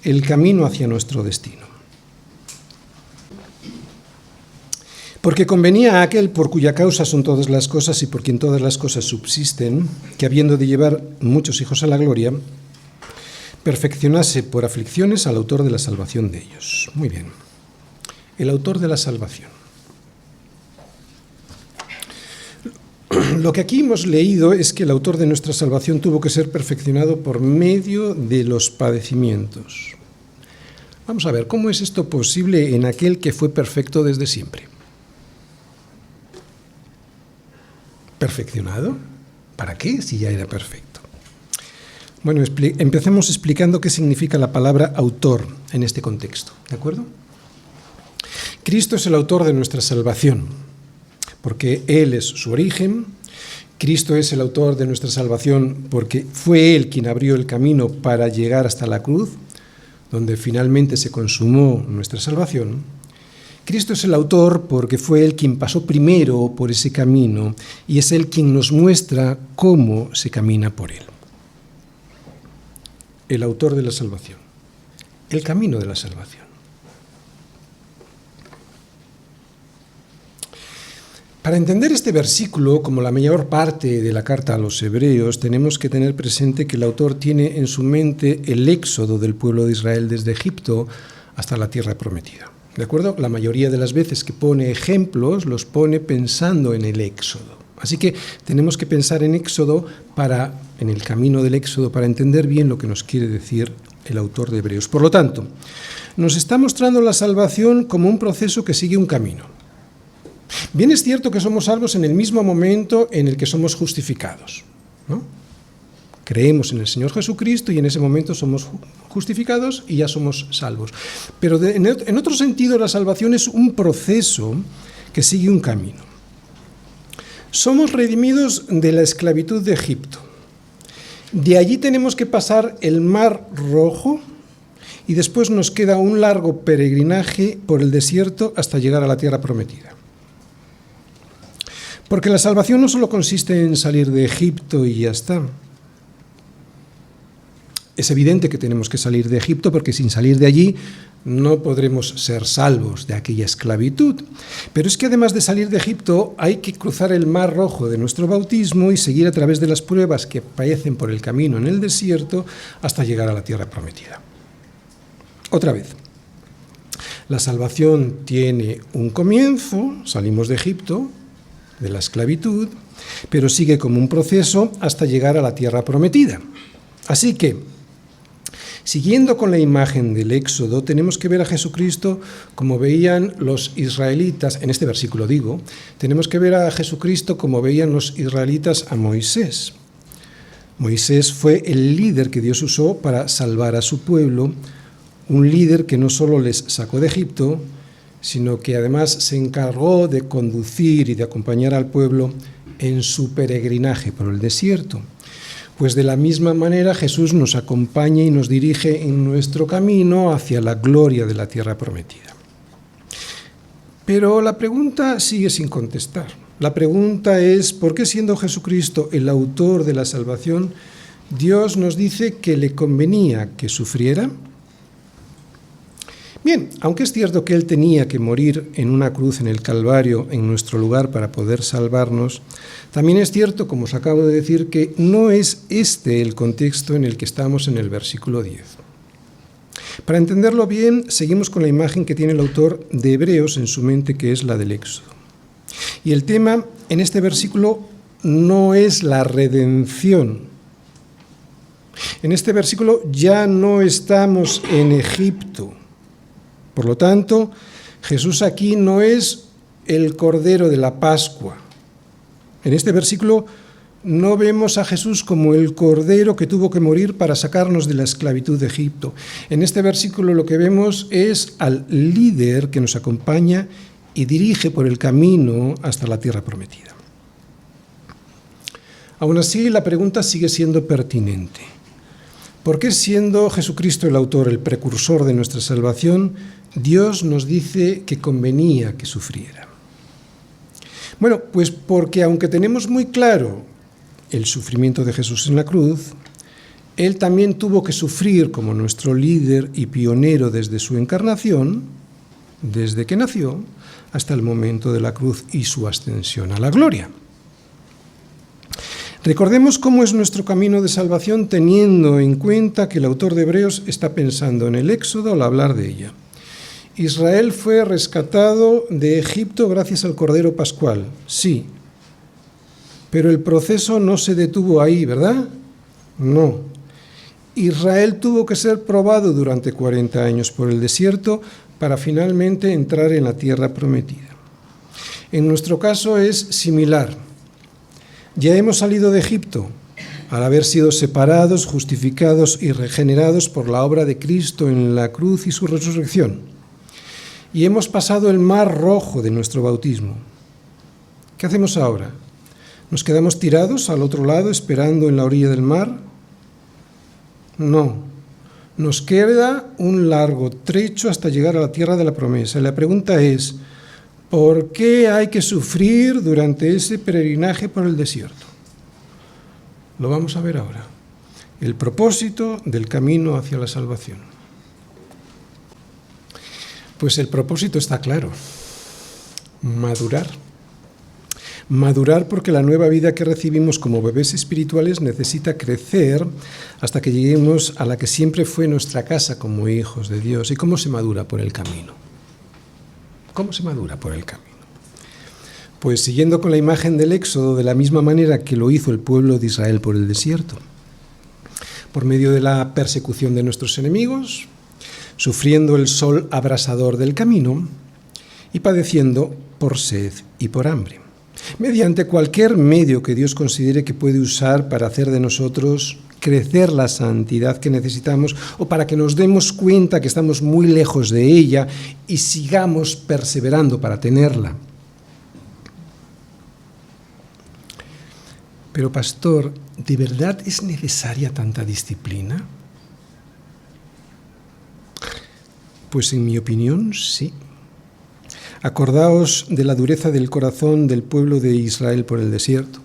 el camino hacia nuestro destino. Porque convenía a aquel por cuya causa son todas las cosas y por quien todas las cosas subsisten, que habiendo de llevar muchos hijos a la gloria, perfeccionase por aflicciones al autor de la salvación de ellos. Muy bien. El autor de la salvación. Lo que aquí hemos leído es que el autor de nuestra salvación tuvo que ser perfeccionado por medio de los padecimientos. Vamos a ver, ¿cómo es esto posible en aquel que fue perfecto desde siempre? ¿Perfeccionado? ¿Para qué si ya era perfecto? Bueno, empecemos explicando qué significa la palabra autor en este contexto, ¿de acuerdo? Cristo es el autor de nuestra salvación, porque Él es su origen. Cristo es el autor de nuestra salvación porque fue Él quien abrió el camino para llegar hasta la cruz, donde finalmente se consumó nuestra salvación. Cristo es el autor porque fue Él quien pasó primero por ese camino y es Él quien nos muestra cómo se camina por Él. El autor de la salvación, el camino de la salvación. Para entender este versículo, como la mayor parte de la carta a los hebreos, tenemos que tener presente que el autor tiene en su mente el éxodo del pueblo de Israel desde Egipto hasta la tierra prometida. ¿De acuerdo? La mayoría de las veces que pone ejemplos, los pone pensando en el éxodo. Así que tenemos que pensar en éxodo en el camino del éxodo, para entender bien lo que nos quiere decir el autor de Hebreos. Por lo tanto, nos está mostrando la salvación como un proceso que sigue un camino. Bien es cierto que somos salvos en el mismo momento en el que somos justificados, ¿no? Creemos en el Señor Jesucristo y en ese momento somos justificados y ya somos salvos. Pero en otro sentido, la salvación es un proceso que sigue un camino. Somos redimidos de la esclavitud de Egipto. De allí tenemos que pasar el Mar Rojo y después nos queda un largo peregrinaje por el desierto hasta llegar a la tierra prometida. Porque la salvación no solo consiste en salir de Egipto y ya está. Es evidente que tenemos que salir de Egipto porque sin salir de allí no podremos ser salvos de aquella esclavitud. Pero es que además de salir de Egipto hay que cruzar el Mar Rojo de nuestro bautismo y seguir a través de las pruebas que aparecen por el camino en el desierto hasta llegar a la tierra prometida. Otra vez, la salvación tiene un comienzo, salimos de Egipto, de la esclavitud, pero sigue como un proceso hasta llegar a la tierra prometida. Así que, siguiendo con la imagen del Éxodo, tenemos que ver a Jesucristo como veían los israelitas, en este versículo digo, tenemos que ver a Jesucristo como veían los israelitas a Moisés. Moisés fue el líder que Dios usó para salvar a su pueblo, un líder que no solo les sacó de Egipto, sino que además se encargó de conducir y de acompañar al pueblo en su peregrinaje por el desierto. Pues de la misma manera Jesús nos acompaña y nos dirige en nuestro camino hacia la gloria de la tierra prometida. Pero la pregunta sigue sin contestar. La pregunta es, ¿por qué siendo Jesucristo el autor de la salvación, Dios nos dice que le convenía que sufriera? Bien, aunque es cierto que Él tenía que morir en una cruz en el Calvario en nuestro lugar para poder salvarnos, también es cierto, como os acabo de decir, que no es este el contexto en el que estamos en el versículo 10. Para entenderlo bien, seguimos con la imagen que tiene el autor de Hebreos en su mente, que es la del Éxodo. Y el tema en este versículo no es la redención. En este versículo ya no estamos en Egipto. Por lo tanto, Jesús aquí no es el Cordero de la Pascua. En este versículo no vemos a Jesús como el Cordero que tuvo que morir para sacarnos de la esclavitud de Egipto. En este versículo lo que vemos es al líder que nos acompaña y dirige por el camino hasta la tierra prometida. Aún así, la pregunta sigue siendo pertinente. ¿Por qué, siendo Jesucristo el autor, el precursor de nuestra salvación, Dios nos dice que convenía que sufriera? Bueno, pues porque aunque tenemos muy claro el sufrimiento de Jesús en la cruz, Él también tuvo que sufrir como nuestro líder y pionero desde su encarnación, desde que nació, hasta el momento de la cruz y su ascensión a la gloria. Recordemos cómo es nuestro camino de salvación teniendo en cuenta que el autor de Hebreos está pensando en el Éxodo al hablar de ella. Israel fue rescatado de Egipto gracias al Cordero Pascual, sí, pero el proceso no se detuvo ahí, ¿verdad? No. Israel tuvo que ser probado durante 40 años por el desierto para finalmente entrar en la tierra prometida. En nuestro caso es similar. Ya hemos salido de Egipto, al haber sido separados, justificados y regenerados por la obra de Cristo en la cruz y su resurrección. Y hemos pasado el mar rojo de nuestro bautismo. ¿Qué hacemos ahora? ¿Nos quedamos tirados al otro lado esperando en la orilla del mar? No. Nos queda un largo trecho hasta llegar a la tierra de la promesa. Y la pregunta es, ¿por qué hay que sufrir durante ese peregrinaje por el desierto? Lo vamos a ver ahora. El propósito del camino hacia la salvación. Pues el propósito está claro. Madurar. Madurar porque la nueva vida que recibimos como bebés espirituales necesita crecer hasta que lleguemos a la que siempre fue nuestra casa como hijos de Dios. ¿Y cómo se madura por el camino? ¿Cómo se madura por el camino? Pues siguiendo con la imagen del Éxodo, de la misma manera que lo hizo el pueblo de Israel por el desierto. Por medio de la persecución de nuestros enemigos, sufriendo el sol abrasador del camino y padeciendo por sed y por hambre, mediante cualquier medio que Dios considere que puede usar para hacer de nosotros crecer la santidad que necesitamos o para que nos demos cuenta que estamos muy lejos de ella y sigamos perseverando para tenerla. Pero, pastor, ¿de verdad es necesaria tanta disciplina? Pues en mi opinión, sí. Acordaos de la dureza del corazón del pueblo de Israel por el desierto.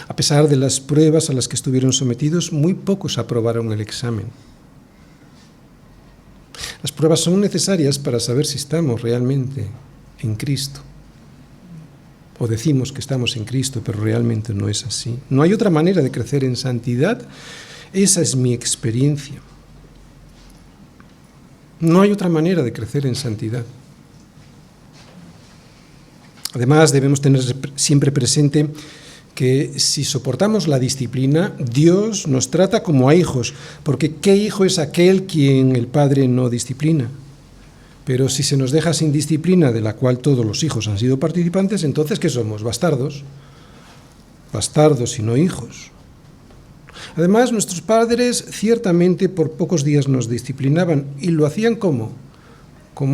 A pesar de las pruebas a las que estuvieron sometidos, muy pocos aprobaron el examen. Las pruebas son necesarias para saber si estamos realmente en Cristo. O decimos que estamos en Cristo, pero realmente no es así. No hay otra manera de crecer en santidad. Esa es mi experiencia. No hay otra manera de crecer en santidad. Además, debemos tener siempre presente que si soportamos la disciplina, Dios nos trata como a hijos, porque ¿qué hijo es aquel quien el Padre no disciplina? Pero si se nos deja sin disciplina, de la cual todos los hijos han sido participantes, entonces ¿qué somos? Bastardos. Bastardos y no hijos. Además, nuestros padres ciertamente por pocos días nos disciplinaban y lo hacían como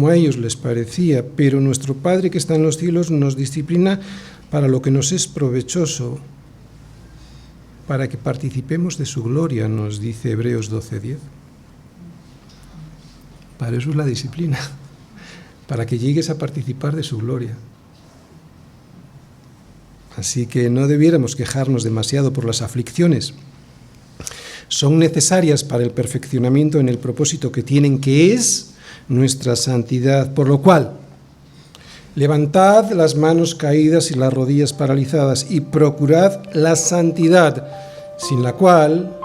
a ellos les parecía, pero nuestro Padre que está en los cielos nos disciplina para lo que nos es provechoso, para que participemos de su gloria, nos dice Hebreos 12:10. Para eso es la disciplina, para que llegues a participar de su gloria. Así que no debiéramos quejarnos demasiado por las aflicciones. Son necesarias para el perfeccionamiento en el propósito que tienen, que es nuestra santidad, por lo cual levantad las manos caídas y las rodillas paralizadas y procurad la santidad, sin la cual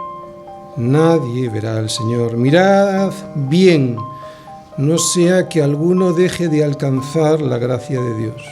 nadie verá al Señor. Mirad bien, no sea que alguno deje de alcanzar la gracia de Dios.